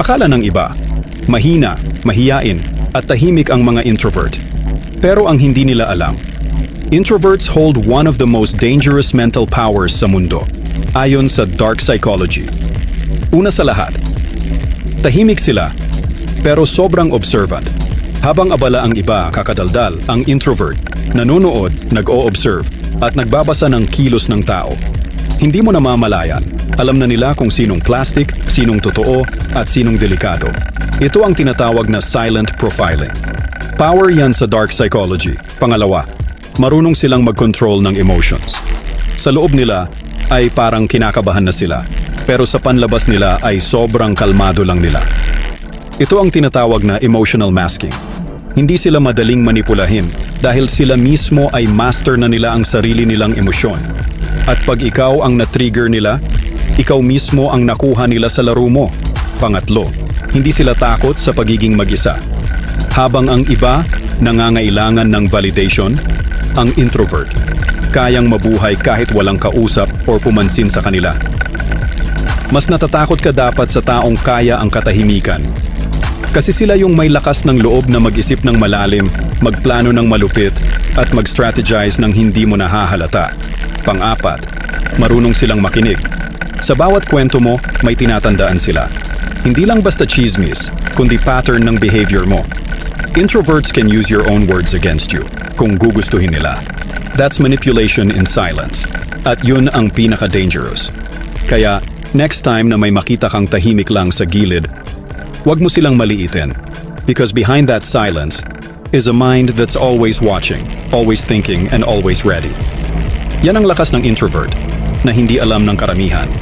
Akala ng iba, mahina, mahiyain, at tahimik ang mga introvert. Pero ang hindi nila alam, introverts hold one of the most dangerous mental powers sa mundo, ayon sa dark psychology. Una sa lahat, tahimik sila, pero sobrang observant. Habang abala ang iba kakadaldal, ang introvert, nanonood, nag-o-observe, at nagbabasa ng kilos ng tao. Hindi mo namamalayan, alam na nila kung sinong plastic, sinong totoo, at sinong delikado. Ito ang tinatawag na silent profiling. Power yan sa dark psychology. Pangalawa, marunong silang mag-control ng emotions. Sa loob nila ay parang kinakabahan na sila, pero sa panlabas nila ay sobrang kalmado lang nila. Ito ang tinatawag na emotional masking. Hindi sila madaling manipulahin dahil sila mismo ay master na nila ang sarili nilang emosyon. At pag ikaw ang na-trigger nila, ikaw mismo ang nakuha nila sa laro mo. Pangatlo, hindi sila takot sa pagiging mag-isa. Habang ang iba nangangailangan ng validation, ang introvert kayang mabuhay kahit walang kausap o pumansin sa kanila. Mas natatakot ka dapat sa taong kaya ang katahimikan. Kasi sila yung may lakas ng loob na mag-isip ng malalim, magplano ng malupit, at mag-strategize ng hindi mo nahahalata. Pang-apat, marunong silang makinig. Sa bawat kwento mo, may tinatandaan sila. Hindi lang basta chismis, kundi pattern ng behavior mo. Introverts can use your own words against you, kung gugustuhin nila. That's manipulation in silence. At yun ang pinaka-dangerous. Kaya, next time na may makita kang tahimik lang sa gilid, huwag mo silang maliitin. Because behind that silence is a mind that's always watching, always thinking, and always ready. Yan ang lakas ng introvert na hindi alam ng karamihan.